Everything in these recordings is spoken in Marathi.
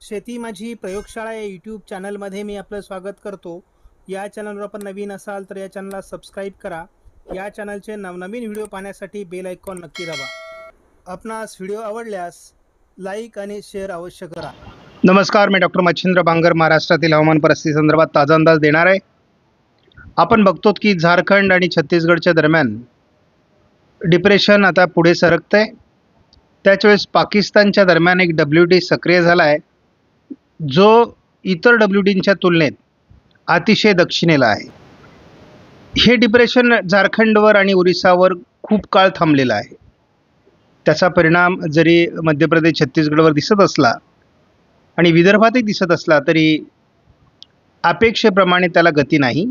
शेती माझी प्रयोगशाळा या यूट्यूब चॅनलमध्ये मी आपलं स्वागत करतो. या चॅनलवर आपण नवीन असाल तर या चॅनलला सबस्क्राईब करा. या चॅनलचे नवनवीन व्हिडिओ पाहण्यासाठी बेल आयकॉन नक्की दाबा. आपणास व्हिडिओ आवडल्यास लाईक आणि शेअर अवश्य करा. नमस्कार, मी डॉक्टर मच्छिंद्र बांगर महाराष्ट्रातील हवामान परिस्थिती संदर्भात ताजा अंदाज देणार आहे. आपण बघतो की झारखंड आणि छत्तीसगडच्या दरम्यान डिप्रेशन आता पुढे सरकतंय. त्याच वेळेस पाकिस्तानच्या दरम्यान एक WD सक्रिय झाला आहे, जो इतर WDंच्या तुलनेत अतिशय दक्षिणेला आहे. हे डिप्रेशन झारखंडवर आणि ओरिसावर खूप काळ थांबलेलं आहे. त्याचा परिणाम जरी मध्य प्रदेश छत्तीसगडवर दिसत असला आणि विदर्भातही दिसत असला तरी अपेक्षेप्रमाणे त्याला गती नाही.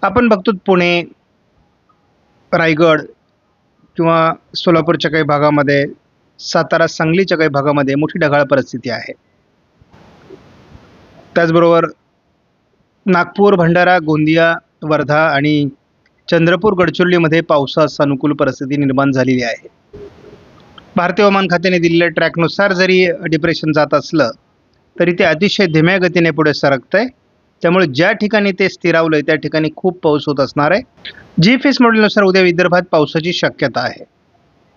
आपण बघतो पुणे, रायगड किंवा सोलापूरच्या काही भागामध्ये, सातारा, सांगलीच्या काही भागामध्ये मोठी ढगाळ परिस्थिती आहे. त्याचबरोबर नागपूर, भंडारा, गोंदिया, वर्धा आणि चंद्रपूर, गडचिरोलीमध्ये पावसास अनुकूल परिस्थिती निर्माण झालेली आहे. भारतीय हवामान खात्याने दिलेल्या ट्रॅकनुसार जरी डिप्रेशन जात असलं तरी ते अतिशय धीम्या गतीने पुढे सरकतंय. त्यामुळे ज्या ठिकाणी ते स्थिरावलंय त्या ठिकाणी खूप पाऊस होत असणार आहे. GFS मॉडेलनुसार उद्या विदर्भात पावसाची शक्यता आहे.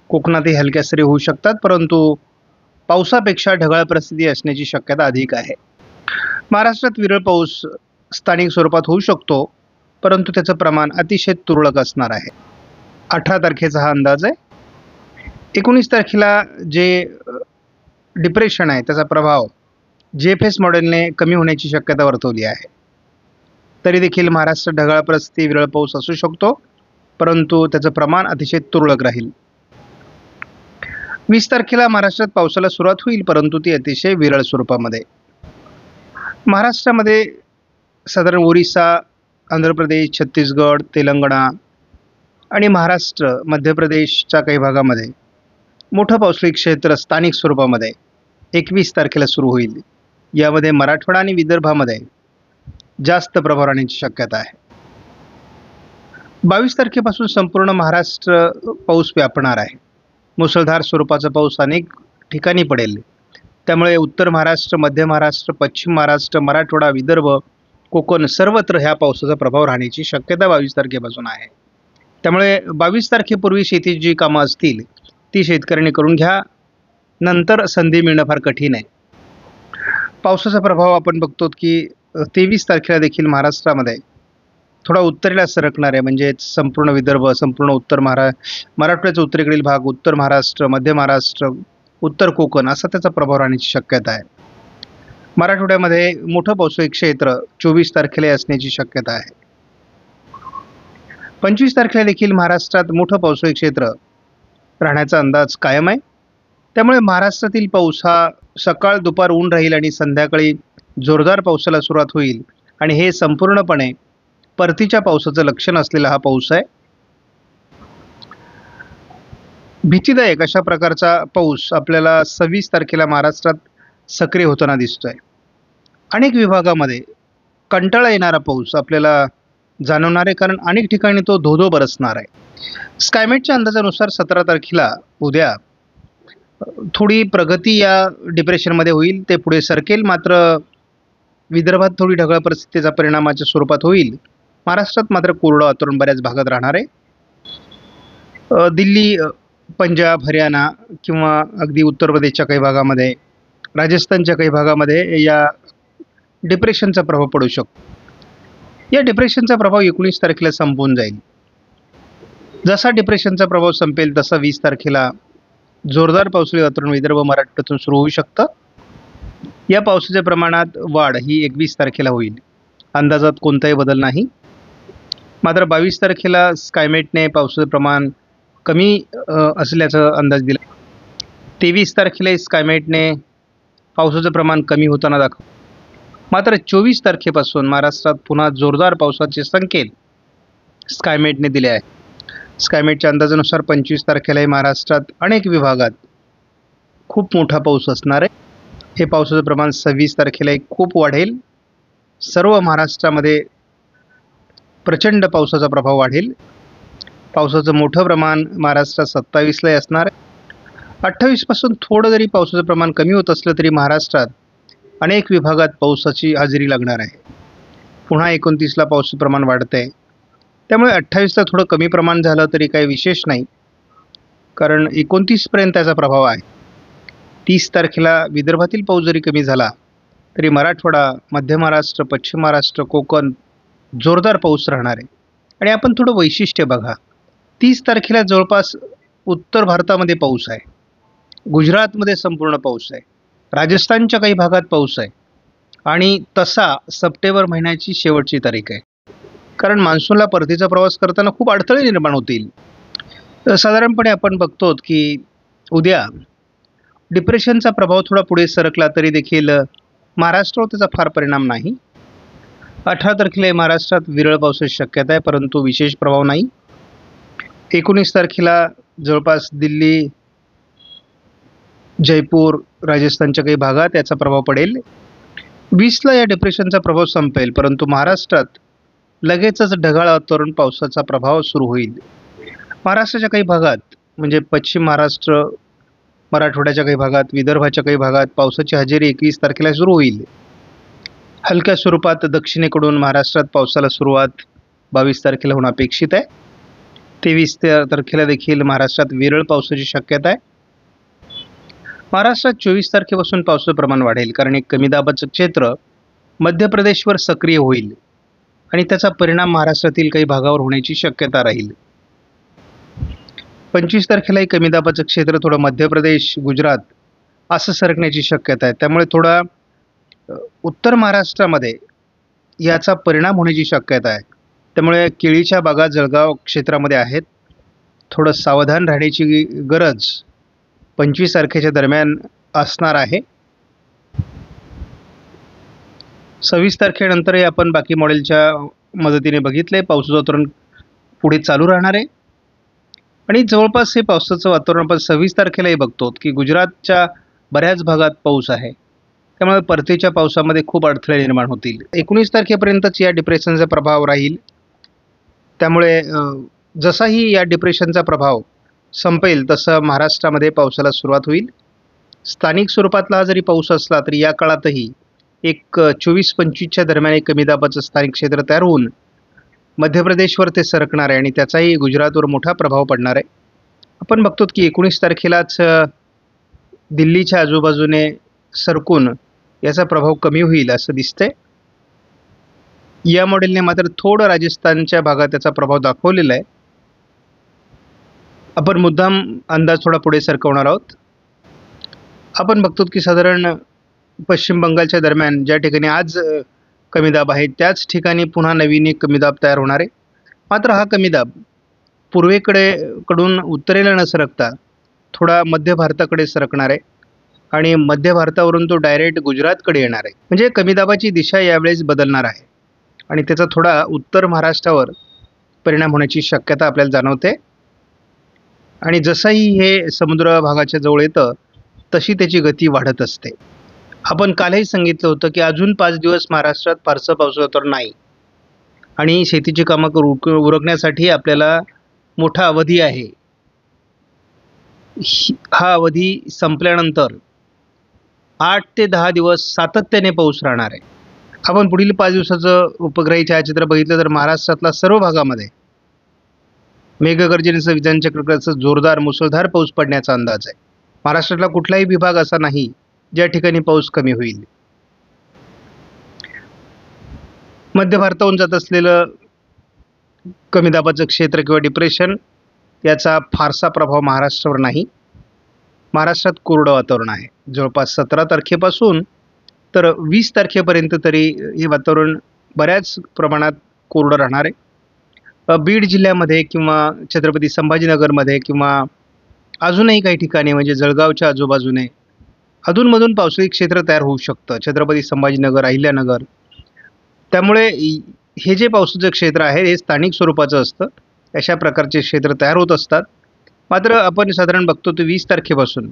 कोकणातही हलक्या सरी होऊ शकतात, परंतु पावसापेक्षा ढगाळ परिस्थिती असण्याची शक्यता अधिक आहे. महाराष्ट्रात विरळ पाऊस स्थानिक स्वरूपात होऊ शकतो, परंतु त्याचं प्रमाण अतिशय तुरळक असणार आहे. 18 तारखेचा हा अंदाज आहे. 19 तारखेला जे डिप्रेशन आहे त्याचा प्रभाव GFS मॉडेलने कमी होण्याची शक्यता वर्तवली आहे. तरी देखील महाराष्ट्रात ढगाळ परिस्थिती, विरळ पाऊस असू शकतो, परंतु त्याचं प्रमाण अतिशय तुरळक राहील. 20 तारखेला महाराष्ट्रात पावसाला सुरुवात होईल, परंतु ती अतिशय विरळ स्वरूपामध्ये. महाराष्ट्रामध्ये साधारण ओरिसा, आंध्र प्रदेश, छत्तीसगड, तेलंगणा आणि महाराष्ट्र, मध्य प्रदेशच्या काही भागामध्ये मोठं पावसाळी क्षेत्र स्थानिक स्वरूपामध्ये 21 तारखेला सुरू होईल. यामध्ये मराठवाडा आणि विदर्भामध्ये जास्त प्रभाव राहण्याची शक्यता आहे. 22 तारखेपासून संपूर्ण महाराष्ट्र पाऊस व्यापणार आहे. मुसळधार स्वरूपाचा पाऊस अनेक ठिकाणी पडेल. त्यामुळे उत्तर महाराष्ट्र, मध्य महाराष्ट्र, पश्चिम महाराष्ट्र, मराठवाडा, विदर्भ, कोकण सर्वत्र ह्या पावसाचा प्रभाव राहण्याची शक्यता 22 तारखेपासून आहे. त्यामुळे 22 तारखेपूर्वी शेतीची जी कामं असतील ती शेतकऱ्यांनी करून घ्या. नंतर संधी मिळणं फार कठीण आहे. पावसाचा प्रभाव आपण बघतो की 23 तारखेला देखील महाराष्ट्रामध्ये थोडा उत्तरेला सरकणार आहे. म्हणजे संपूर्ण विदर्भ, संपूर्ण उत्तर मराठवाड्याचा उत्तरेकडील भाग, उत्तर महाराष्ट्र, मध्य महाराष्ट्र, उत्तर कोकण असा त्याचा प्रभाव राहण्याची शक्यता आहे. मराठवाड्यामध्ये मोठं पावसाळी क्षेत्र 24 तारखेला असण्याची शक्यता आहे. 25 तारखेला देखील महाराष्ट्रात मोठं पावसाळी क्षेत्र राहण्याचा अंदाज कायम आहे. त्यामुळे महाराष्ट्रातील पाऊस हा सकाळ दुपार ऊन राहील आणि संध्याकाळी जोरदार पावसाला सुरुवात होईल. आणि हे संपूर्णपणे परतीच्या पावसाचं लक्षण असलेला हा पाऊस आहे. भीतीदायक अशा प्रकारचा पाऊस आपल्याला 26 तारखेला महाराष्ट्रात सक्रिय होताना दिसतोय. अनेक विभागामध्ये कंटाळा येणारा पाऊस आपल्याला जाणवणार आहे, कारण अनेक ठिकाणी तो धोधो बरसणार आहे. स्कायमेटच्या अंदाजानुसार 17 तारखेला उद्या थोडी प्रगती या डिप्रेशनमध्ये होईल, ते पुढे सरकेल. मात्र विदर्भात थोडी ढगाळ परिस्थितीचा परिणामाच्या स्वरूपात होईल. महाराष्ट्रात मात्र कोरडं वातावरण बऱ्याच भागात राहणार आहे. दिल्ली, पंजाब, हरियाणा किंवा अगदी उत्तर प्रदेशच्या काही भागामध्ये, राजस्थानच्या काही भागामध्ये या डिप्रेशनचा प्रभाव पडू शकतो. या डिप्रेशनचा प्रभाव 19 तारखेला संपून जाईल. जसा डिप्रेशनचा प्रभाव संपेल तसा 20 तारखेला जोरदार पावसाळी वातावरण विदर्भ, मराठवाड्यातून सुरू होऊ शकतं. या पावसाच्या प्रमाणात वाढ ही 21 तारखेला होईल. अंदाजात कोणताही बदल नाही. मात्र 22 तारखेला स्कायमेटने पावसाचं प्रमाण कमी असल्याचा अंदाज दिला. 23 तारखेला स्कायमेटने पावसाचं प्रमाण कमी होताना दाखवलं. मात्र 24 तारखेपासून महाराष्ट्रात पुन्हा जोरदार पावसाचे संकेत स्कायमेटने दिले आहेत. स्कायमेटच्या अंदाजानुसार 25 तारखेलाही महाराष्ट्रात अनेक विभागात खूप मोठा पाऊस असणार आहे. हे पावसाचं प्रमाण 26 तारखेलाही खूप वाढेल. सर्व महाराष्ट्रामध्ये प्रचंड पावसाचा प्रभाव वाढेल. पावसाचं मोठं प्रमाण महाराष्ट्रात 27लाही असणार आहे. 28 पासून थोडं जरी पावसाचं प्रमाण कमी होत असलं तरी महाराष्ट्रात अनेक विभागात पावसाची हजेरी लागणार आहे. पुन्हा 29ला पावसाचं प्रमाण वाढतं आहे. त्यामुळे 28ला थोडं कमी प्रमाण झालं तरी काही विशेष नाही, कारण 29पर्यंत त्याचा प्रभाव आहे. 30 तारखेला विदर्भातील पाऊस जरी कमी झाला तरी मराठवाडा, मध्य महाराष्ट्र, पश्चिम महाराष्ट्र, कोकण जोरदार पाऊस राहणार आहे. आणि आपण थोडं वैशिष्ट्य बघा, 30 तारखेला जवळपास उत्तर भारतामध्ये पाऊस आहे, गुजरातमध्ये संपूर्ण पाऊस आहे, राजस्थानच्या काही भागात पाऊस आहे आणि तसा सप्टेंबर महिन्याची शेवटची तारीख आहे. कारण मान्सूनला परतीचा प्रवास करताना खूप अडथळे निर्माण होतील. साधारणपणे आपण बघतो की उद्या डिप्रेशनचा प्रभाव थोडा पुढे सरकला तरी देखील महाराष्ट्रावर त्याचा फार परिणाम नाही. 18 तारखेला महाराष्ट्रात विरळ पावसाची शक्यता आहे, परंतु विशेष प्रभाव नाही. 19 तारखेला जवळपास दिल्ली, जयपूर, राजस्थानच्या काही भागात याचा प्रभाव पडेल. 20ला या डिप्रेशनचा प्रभाव संपेल, परंतु महाराष्ट्रात लगेचच ढगाळ वातावरण पावसाचा प्रभाव सुरू होईल. महाराष्ट्राच्या काही भागात म्हणजे पश्चिम महाराष्ट्र, मराठवाड्याच्या काही भागात, विदर्भाच्या काही भागात पावसाची हजेरी 21 तारखेला सुरू होईल. हलक्या स्वरूपात दक्षिणेकडून महाराष्ट्रात पावसाला सुरुवात 22 तारखेला होणं अपेक्षित आहे. 23 तारखेला देखील महाराष्ट्रात विरळ पावसाची शक्यता आहे. महाराष्ट्रात 24 तारखेपासून पावसाचं प्रमाण वाढेल, कारण एक कमी दाबाचं क्षेत्र मध्य प्रदेशवर सक्रिय होईल आणि त्याचा परिणाम महाराष्ट्रातील काही भागावर होण्याची शक्यता राहील. 25 तारखेलाही कमी दाबाचं क्षेत्र थोडं मध्य प्रदेश, गुजरात असं सरकण्याची शक्यता आहे. त्यामुळे थोडा उत्तर महाराष्ट्रामध्ये याचा परिणाम होण्याची शक्यता आहे. त्यामुळे केळीच्या बागा जळगाव क्षेत्रामध्ये आहेत. थोडं सावधान राहण्याची गरज 25 तारखेच्या दरम्यान असणार आहे. 26 तारखेनंतरही आपण बाकी मॉडेलच्या मदतीने बघितले, पावसाचं वातावरण पुढे चालू राहणार आहे. आणि जवळपास हे पावसाचं वातावरण आपण 26 तारखेलाही बघतो की गुजरातच्या बऱ्याच भागात पाऊस आहे. त्यामुळे परतीच्या पावसामध्ये खूप अडथळे निर्माण होतील. 19 तारखेपर्यंतच या डिप्रेशनचा प्रभाव राहील. त्यामुळे जसाही या डिप्रेशनचा प्रभाव संपेल तसं महाराष्ट्रामध्ये पावसाला सुरुवात होईल. स्थानिक स्वरूपातला हा जरी पाऊस असला तरी या काळातही एक 24-25च्या दरम्यान एक कमी दाबाचं स्थानिक क्षेत्र तयार होऊन मध्य प्रदेशवर ते सरकणार आहे आणि त्याचाही गुजरातवर मोठा प्रभाव पडणार आहे. आपण बघतो की 19 तारखेलाच दिल्लीच्या आजूबाजूने सरकून याचा प्रभाव कमी होईल असं दिसतंय. या मॉडेलने मात्र थोडं राजस्थानच्या भागात त्याचा प्रभाव दाखवलेला आहे. आपण मुद्दाम अंदाज थोडा पुढे सरकवणार आहोत. आपण बघतो की साधारण पश्चिम बंगालच्या दरम्यान ज्या ठिकाणी आज कमी दाब आहे त्याच ठिकाणी पुन्हा नवीन एक कमी दाब तयार होणार आहे. मात्र हा कमी दाब पूर्वेकडून उत्तरेला न सरकता थोडा मध्य भारताकडे सरकणार आहे आणि मध्य भारतावरून तो डायरेक्ट गुजरातकडे येणार आहे. म्हणजे कमी दाबाची दिशा यावेळेस बदलणार आहे आणि त्याचा थोडा उत्तर महाराष्ट्रावर परिणाम होण्याची शक्यता आपल्याला जाणवते. आणि जसंही हे समुद्र भागाच्या जवळ येतं तशी त्याची गती वाढत असते. आपण कालही सांगितलं होतं की अजून 5 दिवस महाराष्ट्रात फारसं पावसाचं वातावरण नाही आणि शेतीची कामं उरकण्यासाठी आपल्याला मोठा अवधी आहे. हा अवधी संपल्यानंतर 8 ते 10 दिवस सातत्याने पाऊस राहणार आहे. आपण पुढील 5 दिवसाचं उपग्रही छायाचित्र बघितलं तर महाराष्ट्रातल्या सर्व भागामध्ये मेघगर्जनेसह विजांच्या जोरदार मुसळधार पाऊस पडण्याचा अंदाज आहे. महाराष्ट्रातला कुठलाही विभाग असा नाही ज्या ठिकाणी पाऊस कमी होईल. मध्य भारताहून जात असलेलं कमी दाबाचं क्षेत्र किंवा डिप्रेशन याचा फारसा प्रभाव महाराष्ट्रावर नाही. महाराष्ट्रात कोरडं वातावरण आहे. जवळपास 17 तारखेपासून तर 20 तारखेपर्यंत तरी हे वातावरण बऱ्याच प्रमाणात कोरडं राहणार आहे. बीड जिल्ह्यामध्ये किंवा छत्रपती संभाजीनगरमध्ये किंवा अजूनही काही ठिकाणी म्हणजे जळगावच्या आजूबाजूने अधूनमधून पावसाळी क्षेत्र तयार होऊ शकतं. छत्रपती संभाजीनगर, अहिल्यानगर. त्यामुळे हे जे पावसाचं क्षेत्र आहे हे स्थानिक स्वरूपाचं असतं. अशा प्रकारचे क्षेत्र तयार होत असतात. मात्र आपण साधारण बघतो तर 20 तारखेपासून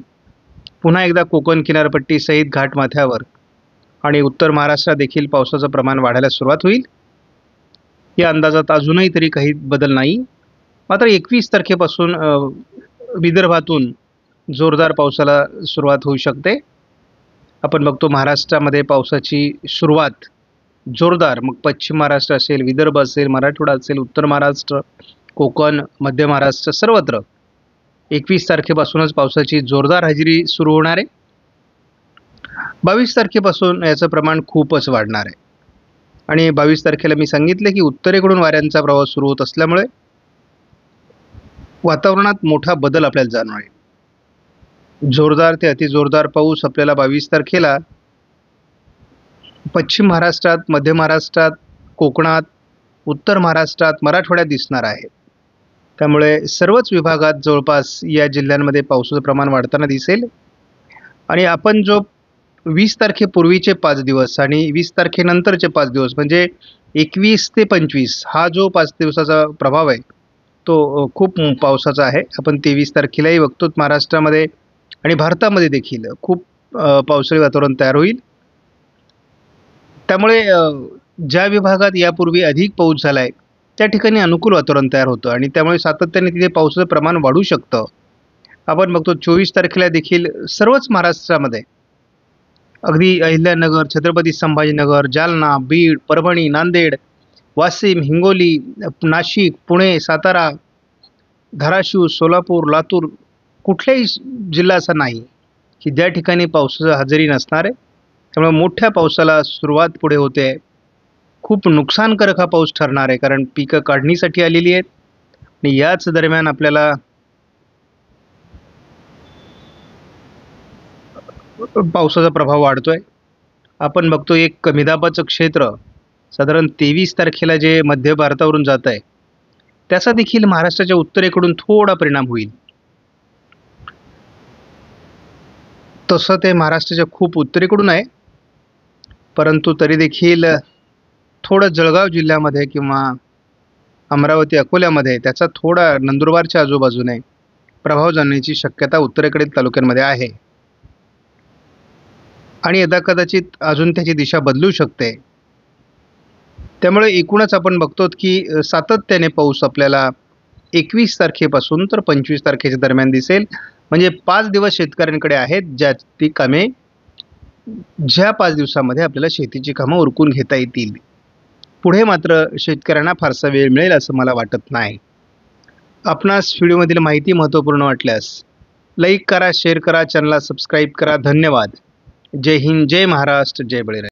पुन्हा एकदा कोकण किनारपट्टी सहित घाटमाथ्यावर आणि उत्तर महाराष्ट्रात देखील पावसाचं प्रमाण वाढायला सुरुवात होईल. या अंदाजात अजूनही तरी काही बदल नाही. मात्र 21 तारखेपासून विदर्भातून जोरदार पावसाला सुरुवात होऊ शकते. आपण बघतो महाराष्ट्रामध्ये पावसाची सुरुवात जोरदार, मग पश्चिम महाराष्ट्र असेल, विदर्भ असेल, मराठवाडा असेल, उत्तर महाराष्ट्र, कोकण, मध्य महाराष्ट्र सर्वत्र 21 तारखेपासूनच पावसाची जोरदार हजेरी सुरू होणार आहे. 22 तारखेपासून याचं प्रमाण खूपच वाढणार आहे. आणि 22 तारखेला मी सांगितले की उत्तरेकडून वाऱ्यांचा प्रवाह सुरू होत असल्यामुळे वातावरणात मोठा बदल आपल्याला जाणवेल. जोरदार ते अतिजोरदार पाऊस आपल्याला 22 तारखेला पश्चिम महाराष्ट्रात, मध्य महाराष्ट्रात, कोकणात, उत्तर महाराष्ट्रात, मराठवाड्यात दिसणार आहे. त्यामुळे सर्वच विभागात जवळपास या जिल्ह्यांमध्ये पावसाचं प्रमाण वाढताना दिसेल. आणि आपण जो 20 तारखेपूर्वीचे 5 दिवस आणि 20 तारखेनंतरचे 5 दिवस म्हणजे 21 ते 25 हा जो 5 दिवसाचा प्रभाव आहे तो खूप पावसाचा आहे. आपण 23 तारखेलाही बघतो महाराष्ट्रामध्ये आणि भारतामध्ये देखील खूप पावसाळी वातावरण तयार होईल. त्यामुळे ज्या विभागात यापूर्वी अधिक पाऊस झाला आहे त्या ठिकाणी अनुकूल वातावरण तयार होतं आणि त्यामुळे सातत्याने तिथे पावसाचं प्रमाण वाढू शकतं. आपण बघतो 24 तारखेला देखील सर्वच महाराष्ट्रामध्ये अगदी अहिल्यानगर, छत्रपती संभाजीनगर, जालना, बीड, परभणी, नांदेड, वाशिम, हिंगोली, नाशिक, पुणे, सातारा, धाराशिव, सोलापूर, लातूर कुठलाही जिल्हा असा नाही की ज्या ठिकाणी पावसाची हजेरी नसणार आहे. त्यामुळे मोठ्या पावसाला सुरुवात पुढे होते. खूप नुकसानकारक हा पाऊस ठरणार आहे कारण पिकं काढणीसाठी आलेली आहेत आणि याच दरम्यान आपल्याला पावसाचा प्रभाव वाढतोय. आपण बघतो एक कमी दाबाचं क्षेत्र साधारण 23 तारखेला जे मध्य भारतावरून जात आहे त्याचा देखील महाराष्ट्राच्या उत्तरेकडून थोडा परिणाम होईल. तसं ते महाराष्ट्राच्या खूप उत्तरेकडून आहे, परंतु तरी देखील थोडं जळगाव जिल्ह्यामध्ये किंवा अमरावती, अकोल्यामध्ये त्याचा थोडा नंदुरबारच्या आजूबाजूने प्रभाव जाणण्याची शक्यता उत्तरेकडील तालुक्यांमध्ये आहे आणि यदा कदाचित अजून त्याची दिशा बदलू शकते. त्यामुळे एकूणच आपण बघतो की सातत्याने पाऊस आपल्याला 21 तारखेपासून तर 25 तारखेच्या दरम्यान दिसेल. म्हणजे 5 दिवस शेतकऱ्यांकडे आहेत ज्याची कामे ज्या 5 दिवसामध्ये आपल्याला शेतीची कामं उरकून घेता येतील. पुढे मात्र शेतकऱ्यांना फारसा वेळ मिळेल असं मला वाटत नाही. आपणास व्हिडिओमधील माहिती महत्त्वपूर्ण वाटल्यास लाईक करा, शेअर करा, चॅनलला सबस्क्राईब करा. धन्यवाद. जय हिंद, जय महाराष्ट्र, जय बळीराजा.